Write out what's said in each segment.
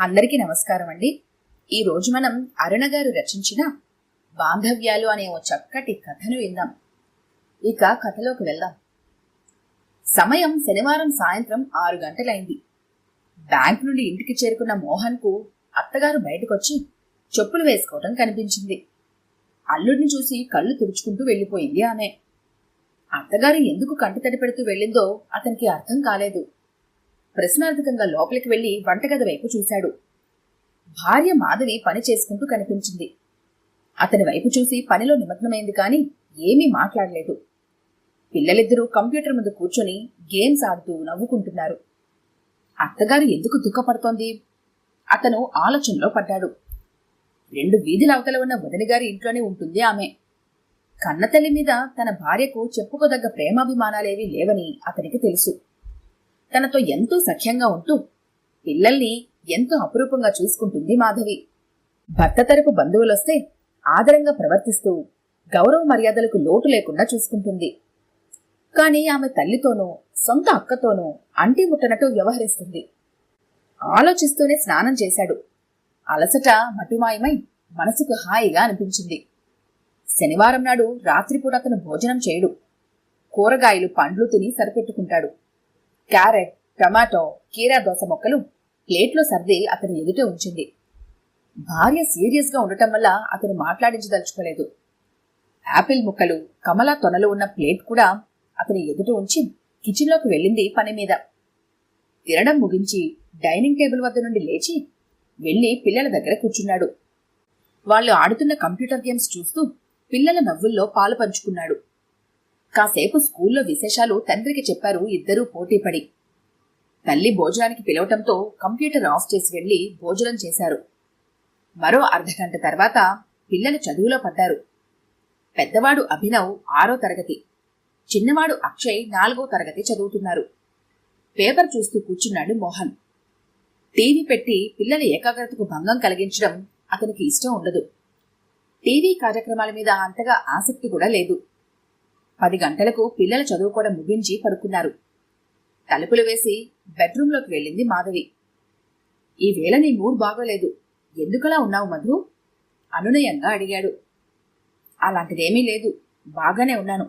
అందరికీ నమస్కారం అండి. ఈ రోజు మనం అరుణ గారు రచించిన బాంధవ్యాలు అనే ఓ చక్కటి కథను విందాం. ఇక కథలోకి వెళ్దాం. సమయం శనివారం సాయంత్రం 6 గంటలైంది. బ్యాంక్ నుండి ఇంటికి చేరుకున్న మోహన్ కు అత్తగారు బయటకొచ్చి చెప్పులు వేసుకోవడం కనిపించింది. అల్లుడిని చూసి కళ్ళు తుడుచుకుంటూ వెళ్లిపోయింది ఆమె. అత్తగారు ఎందుకు కంటితడి పెడుతూ వెళ్ళిందో అతనికి అర్థం కాలేదు. ప్రశ్నార్థకంగా లోపలికి వెళ్లి వంటగది వైపు చూశాడు. భార్య మాధవి పని చేసుకుంటూ కనిపించింది. అతని వైపు చూసి పనిలో నిమగ్నమైంది కాని ఏమీ మాట్లాడలేదు. పిల్లలిద్దరూ కంప్యూటర్ ముందు కూర్చొని గేమ్స్ ఆడుతూ నవ్వుకుంటున్నారు. అత్తగారు ఎందుకు దుఃఖపడుతోంది? అతను ఆలోచనలో పడ్డాడు. 2 వీధుల అవతల ఉన్న వదినగారి ఇంట్లోనే ఉంటుంది ఆమె. కన్నతల్లి మీద తన భార్యకు చెప్పుకోదగ్గ ప్రేమాభిమానాలేవీ లేవని అతనికి తెలుసు. తనతో ఎంతో సఖ్యంగా ఉంటూ పిల్లల్ని ఎంతో అపురూపంగా చూసుకుంటుంది మాధవి. భర్త తరపు బంధువులొస్తే ఆదరంగా ప్రవర్తిస్తూ గౌరవ మర్యాదలకు లోటు లేకుండా చూసుకుంటుంది. కాని ఆమె తల్లితోనూ సొంత అక్కతోనూ అంటి ముట్టనట్టు వ్యవహరిస్తుంది. ఆలోచిస్తూనే స్నానం చేశాడు. అలసట మటుమాయమై మనసుకు హాయిగా అనిపించింది. శనివారం నాడు రాత్రిపూట అతను భోజనం చేయడు. కూరగాయలు పండ్లు తిని సరిపెట్టుకుంటాడు. క్యారెట్, టమాటో, కీరా దోస మొక్కలు ప్లేట్లో సర్ది అతని ఎదుట ఉంచింది. భార్య సీరియస్ గా ఉండటం వల్ల అతను మాట్లాడించదలుచుకోలేదు. యాపిల్ ముక్కలు, కమలా తొనలు ఉన్న ప్లేట్ కూడా అతని ఎదుట ఉంచి కిచెన్లోకి వెళ్ళింది పని మీద. తినడం ముగించి డైనింగ్ టేబుల్ వద్ద నుండి లేచి వెళ్లి పిల్లల దగ్గర కూర్చున్నాడు. వాళ్ళు ఆడుతున్న కంప్యూటర్ గేమ్స్ చూస్తూ పిల్లల నవ్వుల్లో పాలు పంచుకున్నాడు. కాసేపు స్కూల్లో విశేషాలు తండ్రికి చెప్పారు ఇద్దరూ పోటీపడి. తల్లి భోజనానికి పిలవటంతో కంప్యూటర్ ఆఫ్ చేసి వెళ్లి భోజనం చేశారు. మరో అర్ధగంట తర్వాత పిల్లలు చదువులో పడ్డారు. పెద్దవాడు అభినవ్ 6వ తరగతి, చిన్నవాడు అక్షయ్ 4వ తరగతి చదువుతున్నారు. పేపర్ చూస్తూ కూర్చున్నాడు మోహన్. టీవీ పెట్టి పిల్లల ఏకాగ్రతకు భంగం కలిగించడం అతనికి ఇష్టం ఉండదు. టీవీ కార్యక్రమాల మీద అంతగా ఆసక్తి కూడా లేదు. 10 గంటలకు పిల్లల చదువుకోవడం ముగించి పడుకున్నారు. తలుపులు వేసి బెడ్రూంలోకి వెళ్ళింది మాధవి. ఈ వేళ నీ మూడ్ బాగోలేదు, ఎందుకలా ఉన్నావు మధు? అనునయంగా అడిగాడు. అలాంటిదేమీ లేదు, బాగానే ఉన్నాను.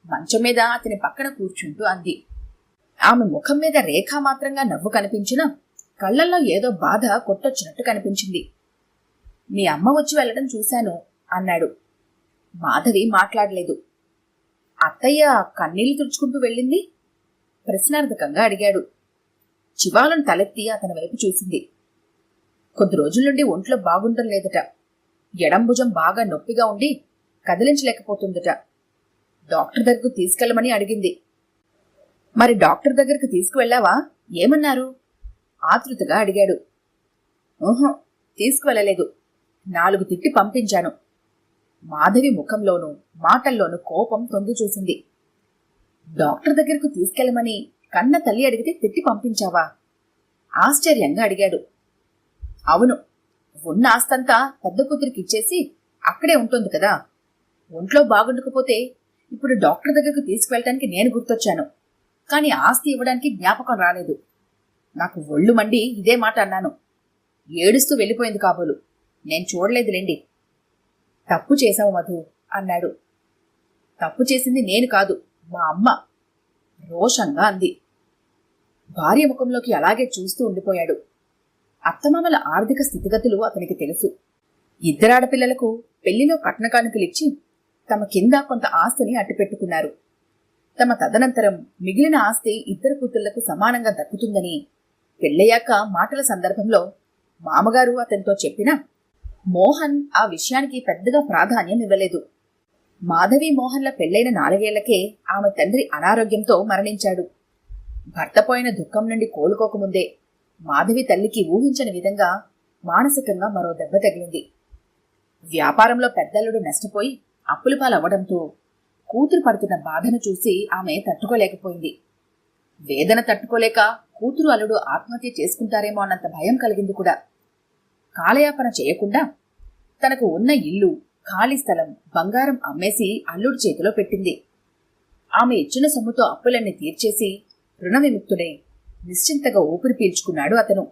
మంచం మీద అతని పక్కన కూర్చుంటూ అంది. ఆమె ముఖం మీద రేఖామాత్రంగా నవ్వు కనిపించినా కళ్లల్లో ఏదో బాధ కొట్టొచ్చినట్టు కనిపించింది. మీ అమ్మ వచ్చి వెళ్లడం చూశాను అన్నాడు. మాధవి మాట్లాడలేదు. అత్తయ్య కన్నీళ్లు తుడుచుకుంటూ వెళ్ళింది? ప్రశ్నార్థకంగా అడిగాడు. చివాలను తలెత్తి అతని వైపు చూసింది. కొద్ది రోజుల నుండి ఒంట్లో బాగుండటం లేదట. ఎడంభుజం బాగా నొప్పిగా ఉండి కదిలించలేకపోతుందట. డాక్టర్ దగ్గరకు తీసుకెళ్లమని అడిగింది. మరి డాక్టర్ దగ్గరకు తీసుకువెళ్లావా? ఏమన్నారు? ఆతృతగా అడిగాడు. ఊహో, తీసుకువెళ్లలేదు. 4 తిట్టి పంపించాను. మాధవి ముఖంలోనూ మాటల్లోనూ కోపం తొంగి చూసింది. డాక్టర్ దగ్గరకు తీసుకెళ్లమని కన్న తల్లి అడిగితే తిట్టి పంపించావా? ఆశ్చర్యంగా అడిగాడు. అవును, ఉన్న ఆస్తంతా పెద్ద కూతురికి ఇచ్చేసి అక్కడే ఉంటుంది కదా. ఒంట్లో బాగుండకపోతే ఇప్పుడు డాక్టర్ దగ్గరకు తీసుకువెళ్ళటానికి నేను గుర్తొచ్చాను. కాని ఆస్తి ఇవ్వడానికి జ్ఞాపకం రాలేదు. నాకు ఒళ్ళు మండి ఇదే మాట అన్నాను. ఏడుస్తూ వెళ్ళిపోయింది కాబోలు. నేను చూడలేదులేండి. తప్పు చేశావు మధు అన్నాడు. తప్పు చేసింది నేను కాదు, మా అమ్మ, రోషంగా అంది. భార్య ముఖంలోకి అలాగే చూస్తూ ఉండిపోయాడు. అత్తమామల ఆర్థిక స్థితిగతులు అతనికి తెలుసు. 2 ఆడపిల్లలకు పెళ్లిలో కట్న కానుకలిచ్చి తమ కింద కొంత ఆస్తిని అట్టిపెట్టుకున్నారు. తమ తదనంతరం మిగిలిన ఆస్తి 2 కూతుళ్లకు సమానంగా దక్కుతుందని పెళ్ళయ్యాక మాటల సందర్భంలో మామగారు అతనితో చెప్పినా మోహన్ ఆ విషయానికి పెద్దగా ప్రాధాన్యం ఇవ్వలేదు. మాధవి మోహన్ల పెళ్లైన 4 ఏళ్లకే ఆమె తండ్రి అనారోగ్యంతో మరణించాడు. భర్త పోయిన దుఃఖం నుండి కోలుకోకముందే మాధవి తల్లికి ఊహించని విధంగా మానసికంగా మరో దెబ్బ తగిలింది. వ్యాపారంలో పెద్దల్లుడు నష్టపోయి అప్పుల పాలవ్వడంతో కూతురు పడుతున్న బాధను చూసి ఆమె తట్టుకోలేకపోయింది. వేదన తట్టుకోలేక కూతురు అల్లుడు ఆత్మహత్య చేసుకుంటారేమో అన్నంత భయం కలిగింది కూడా. కాలయాపన చేయకుండా తనకు ఉన్న ఇల్లు, ఖాళీ స్థలం, బంగారం అమ్మేసి అల్లుడి చేతిలో పెట్టింది. ఆమె ఇచ్చిన సొమ్ముతో అప్పులన్నీ తీర్చేసి రుణ విముక్తుడై నిశ్చింతగా ఊపిరి పీల్చుకున్నాడు అతను.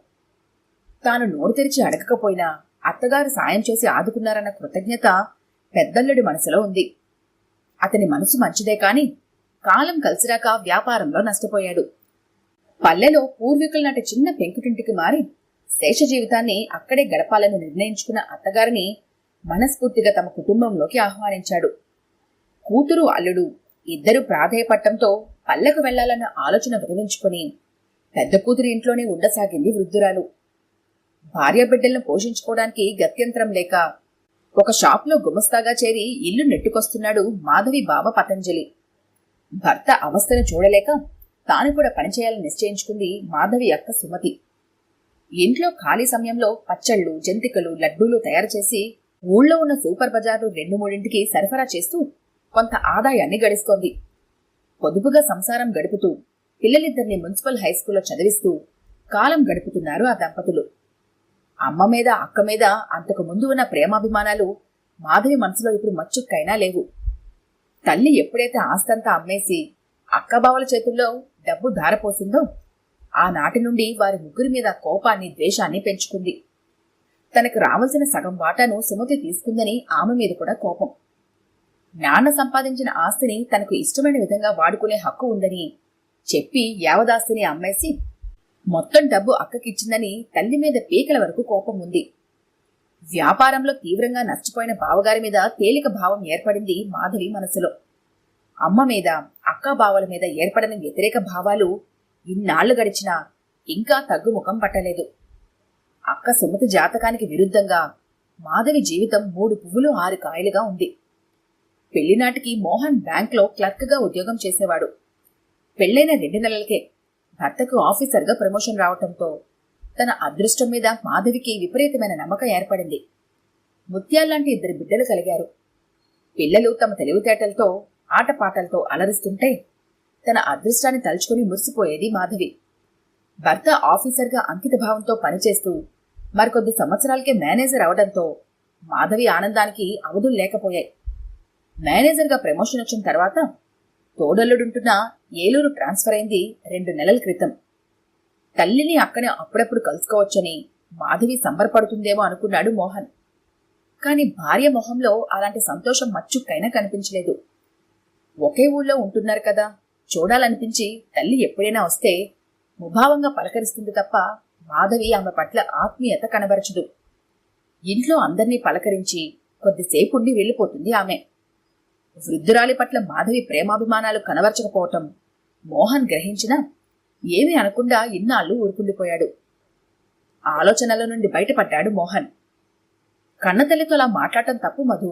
తాను నోరు తెరిచి అడగకపోయినా అత్తగారు సాయం చేసి ఆదుకున్నారన్న కృతజ్ఞత పెద్దల్లుడి మనసులో ఉంది. అతని మనసు మంచిదే కాని కాలం కలిసిరాక వ్యాపారంలో నష్టపోయాడు. పల్లెలో పూర్వీకుల నాటి చిన్న పెంకుటింటికి మారి శేష జీవితాన్ని అక్కడే గడపాలని నిర్ణయించుకున్న అత్తగారిని మనస్ఫూర్తిగా తమ కుటుంబంలోకి ఆహ్వానించాడు. కూతురు అల్లుడు ఇద్దరు ప్రాధేయపట్టంతో పల్లెకు వెళ్లాలన్న ఆలోచన విరమించుకుని పెద్ద కూతురి ఇంట్లోనే ఉండసాగింది వృద్ధురాలు. భార్య బిడ్డలను పోషించుకోవడానికి గత్యంతరం లేక ఒక షాప్లో గుమస్తాగా చేరి ఇల్లు నెట్టుకొస్తున్నాడు మాధవి బావ పతంజలి. భర్త అవస్థను చూడలేక తాను కూడా పనిచేయాలని నిశ్చయించుకుంది మాధవి అక్క సుమతి. ఇంట్లో ఖాళీ సమయంలో పచ్చళ్ళు, జంతికలు, లడ్డూలు తయారు చేసి ఊళ్ళో ఉన్న సూపర్ బజార్లు 2-3 సరఫరా చేస్తూ కొంత ఆదాయాన్ని గడిస్తోంది. పొదుపుగా సంసారం గడుపుతూ పిల్లలిద్దరిని మున్సిపల్ హైస్కూల్లో చదివిస్తూ కాలం గడుపుతున్నారు ఆ దంపతులు. అమ్మ మీద అక్క మీద అంతకు ముందు ఉన్న ప్రేమాభిమానాలు మాధవి మనసులో ఇప్పుడు మచ్చుక్కైనా లేవు. తల్లి ఎప్పుడైతే ఆస్తంతా అమ్మేసి అక్కబావల చేతుల్లో డబ్బు ధారపోసిందో ఆనాటి నుండి వారి ముగ్గురి మీద కోపాన్ని, ద్వేషాన్ని పెంచుకుంది. తనకు రావాల్సిన సగం వాటాను సుమతి తీసుకుందని ఆమె మీద కూడా కోపం. నాన్న సంపాదించిన ఆస్తిని తనకు ఇష్టమైన విధంగా వాడుకునే హక్కు ఉందని చెప్పి యావదాస్తిని అమ్మేసి మొత్తం డబ్బు అక్కకిచ్చిందని తల్లి మీద పీకల వరకు కోపం ఉంది. వ్యాపారంలో తీవ్రంగా నష్టపోయిన బావగారి మీద తేలిక భావం ఏర్పడింది మాధవి మనసులో. అమ్మ మీద, అక్క బావల మీద ఏర్పడిన వ్యతిరేక భావాలు ఇన్నాళ్లు గడిచినా ఇంకా తగ్గుముఖం పట్టలేదు. అక్క సుమతి జాతకానికి విరుద్ధంగా మాధవి జీవితం 3 పువ్వులు 6 కాయలుగా ఉంది. పెళ్లినాటికి మోహన్ బ్యాంక్లో క్లర్క్గా ఉద్యోగం చేసేవాడు. పెళ్లైన 2 నెలలకే భర్తకు ఆఫీసర్గా ప్రమోషన్ రావటంతో తన అదృష్టం మీద మాధవికి విపరీతమైన నమ్మకం ఏర్పడింది. ముత్యాల్లాంటి 2 బిడ్డలు కలిగారు. పిల్లలు తమ తెలివితేటలతో, ఆటపాటలతో అలరిస్తుంటే తన అదృష్టాన్ని తలుచుకుని మురిసిపోయేది మాధవి. భర్త ఆఫీసర్గా అంకిత భావంతో పనిచేస్తూ మరికొద్ది సంవత్సరాలకే మేనేజర్ అవడంతో మాధవి ఆనందానికి అవధులు లేకపోయాయి. మేనేజర్గా ప్రమోషన్ వచ్చిన తర్వాత తోడల్లుడుంటున్న ఏలూరు ట్రాన్స్ఫర్ అయింది 2 నెలల క్రితం. తల్లిని అక్కనే అప్పుడప్పుడు కలుసుకోవచ్చని మాధవి సంబరపడుతుందేమో అనుకున్నాడు మోహన్. కాని భార్య మొహంలో అలాంటి సంతోషం మచ్చుక్కైనా కనిపించలేదు. ఒకే ఊళ్ళో ఉంటున్నారు కదా, చూడాలనిపించి తల్లి ఎప్పుడైనా వస్తే ముభావంగా పలకరిస్తుంది తప్ప మాధవి ఆమె పట్ల ఆత్మీయత కనబరచదు. ఇంట్లో అందర్నీ పలకరించి కొద్దిసేపుండి వెళ్ళిపోతుంది ఆమె. వృద్ధురాలి పట్ల మాధవి ప్రేమాభిమానాలు కనబరచకపోవటం మోహన్ గ్రహించినా ఏమీ అనకుండా ఇన్నాళ్లు ఊరుకుండిపోయాడు. ఆలోచనల నుండి బయటపడ్డాడు మోహన్. కన్నతల్లితో అలా మాట్లాడటం తప్పు మధు,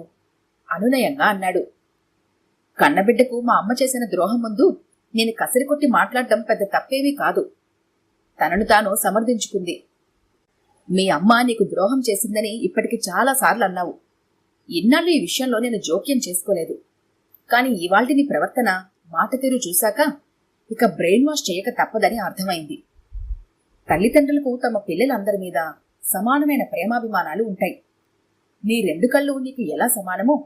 అనునయంగా అన్నాడు. కన్నబిడ్డకు మా అమ్మ చేసిన ద్రోహం ముందు నేను కసిరికొట్టి మాట్లాడటం పెద్ద తప్పేమీ కాదు. తనను తాను సమర్థించుకుంది. మీ అమ్మ నీకు ద్రోహం చేసిందని ఇప్పటికి చాలాసార్లు అన్నావు. ఇన్నాళ్ళు ఈ విషయంలో నేను జోక్యం చేసుకోలేదు. కాని ఇవాల్టి నీ ప్రవర్తన, మాట తీరు చూశాక ఇక బ్రెయిన్ వాష్ చేయక తప్పదని అర్థమైంది. తల్లిదండ్రులకు తమ పిల్లలందరి మీద సమానమైన ప్రేమాభిమానాలు ఉంటాయి. నీ 2 కళ్ళు నీకు ఎలా సమానమో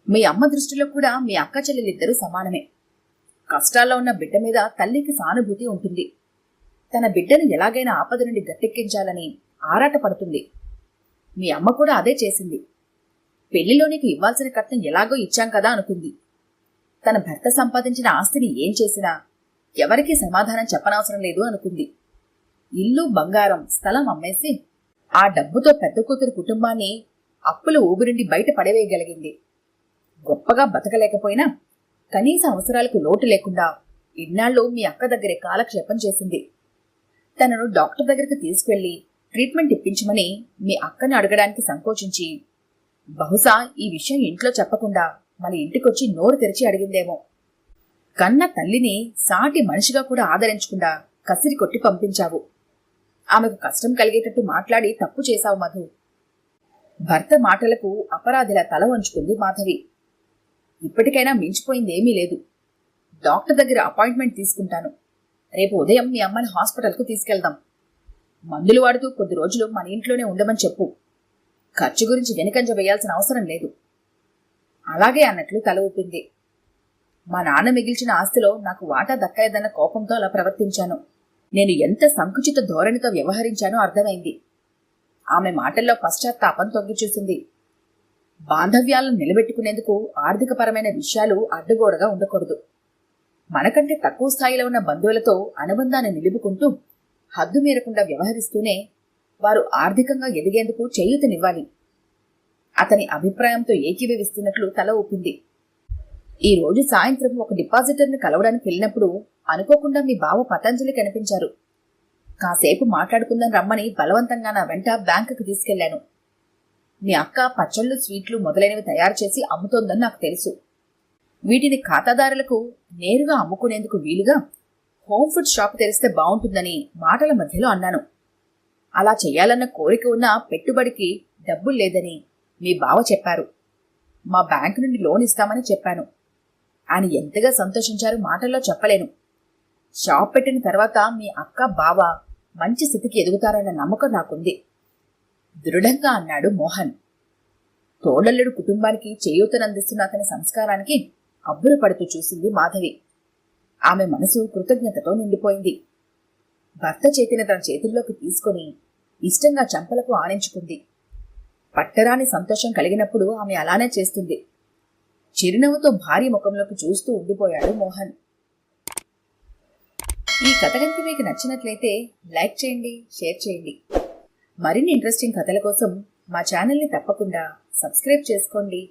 మీ అమ్మ దృష్టిలో కూడా మీ అక్క చెల్లెలిద్దరూ సమానమే. కష్టాల్లో ఉన్న బిడ్డ మీద తల్లికి సానుభూతి ఉంటుంది. తన బిడ్డను ఎలాగైనా ఆపద నుండి గట్టెక్కించాలని ఆరాటపడుతుంది. మీ అమ్మ కూడా అదే చేసింది. పెళ్లిలో నీకు ఇవ్వాల్సిన కట్నం ఎలాగో ఇచ్చాం కదా అనుకుంది. తన భర్త సంపాదించిన ఆస్తిని ఏం చేసినా ఎవరికీ సమాధానం చెప్పనవసరం లేదు అనుకుంది. ఇల్లు, బంగారం, స్థలం అమ్మేసి ఆ డబ్బుతో పెద్ద కూతురు కుటుంబాన్ని అప్పుల ఊబిరిండి బయట పడవేయగలిగింది. గొప్పగా బతకలేకపోయినా కనీస అవసరాలకు లోటు లేకుండా ఇన్నాళ్ళు మీ అక్క దగ్గరే కాలక్షేపం చేసింది. తనను డాక్టర్ దగ్గరికి తీసుకెళ్లి ట్రీట్మెంట్ ఇప్పించమని మీ అక్కని అడగడానికి సంకోచించి బహుశా ఈ విషయం ఇంట్లో చెప్పకుండా మన ఇంటికొచ్చి నోరు తెరిచి అడిగిందేమో. కన్న తల్లిని సాటి మనిషిగా కూడా ఆదరించకుండా కసిరి కొట్టి పంపించావు. ఆమెకు కష్టం కలిగేటట్టు మాట్లాడి తప్పు చేశావు మధు. భర్త మాటలకు అపరాధిలా తల వంచుకుంది మాధవి. ఇప్పటికైనా మించిపోయిందేమీ లేదు. డాక్టర్ దగ్గర అపాయింట్మెంట్ తీసుకుంటాను. రేపు ఉదయం మీ అమ్మని హాస్పిటల్కు తీసుకెళ్దాం. మందులు వాడుతూ కొద్ది రోజులు మన ఇంట్లోనే ఉండమని చెప్పు. ఖర్చు గురించి వెనుకంజ వేయాల్సిన అవసరం లేదు. అలాగే అన్నట్లు తల ఊపింది. మా నాన్న మిగిల్చిన ఆస్తిలో నాకు వాటా దక్కలేదన్న కోపంతో అలా ప్రవర్తించాను. నేను ఎంత సంకుచిత ధోరణితో వ్యవహరించానో అర్థమైంది. ఆమె మాటల్లో పశ్చాత్తాపం తొంగి చూసింది. బాంధవ్యాలను నిలబెట్టుకునేందుకు ఆర్థికపరమైన విషయాలు అడ్డుగోడగా ఉండకూడదు. మనకంటే తక్కువ స్థాయిలో ఉన్న బంధువులతో అనుబంధాన్ని నిలుపుకుంటూ హద్దు మీరకుండా వ్యవహరిస్తూనే వారు ఆర్థికంగా ఎదిగేందుకు చేయూతనివ్వాలి. అతని అభిప్రాయంతో ఏకీభవిస్తున్నట్లు తల ఊపింది. ఈ రోజు సాయంత్రం ఒక డిపాజిటర్ని కలవడానికి వెళ్ళినప్పుడు అనుకోకుండా మీ బావ పతంజలి కనిపించారు. కాసేపు మాట్లాడుకుందాం రమ్మని బలవంతంగా నా వెంట బ్యాంకుకి తీసుకెళ్లాను. మీ అక్క పచ్చళ్ళు, స్వీట్లు మొదలైనవి తయారు చేసి అమ్ముతోందని నాకు తెలుసు. వీటిని ఖాతాదారులకు నేరుగా అమ్ముకునేందుకు వీలుగా హోమ్ ఫుడ్ షాప్ తెరిస్తే బాగుంటుందని మాటల మధ్యలో అన్నాను. అలా చెయ్యాలన్న కోరిక ఉన్న పెట్టుబడికి డబ్బులు లేదని మీ బావ చెప్పారు. మా బ్యాంకు నుండి లోన్ ఇస్తామని చెప్పాను. ఆయన ఎంతగా సంతోషించారు మాటల్లో చెప్పలేను. షాప్ పెట్టిన తర్వాత మీ అక్క, బావ మంచి స్థితికి ఎదుగుతారన్న నమ్మకం నాకుంది దృఢంగా అన్నాడు మోహన్. తోడల్లుడు కుటుంబానికి చేయూతనందిస్తున్న అతని సంస్కారానికి అబ్బురపడుతూ చూసింది మాధవి. ఆమె మనసు కృతజ్ఞతతో నిండిపోయింది. భర్త చేతిని తన చేతుల్లోకి తీసుకుని ఇష్టంగా చంపలకు ఆనించుకుంది. పట్టరాని సంతోషం కలిగినప్పుడు ఆమె అలానే చేస్తుంది. చిరునవ్వుతో భార్య ముఖంలోకి చూస్తూ ఉండిపోయాడు మోహన్. ఈ కథ కనుక మీకు నచ్చినట్లయితే లైక్ చేయండి, షేర్ చేయండి. మరిన్ని ఇంట్రెస్టింగ్ కథల కోసం మా ఛానల్ని తప్పకుండా సబ్స్క్రైబ్ చేసుకోండి.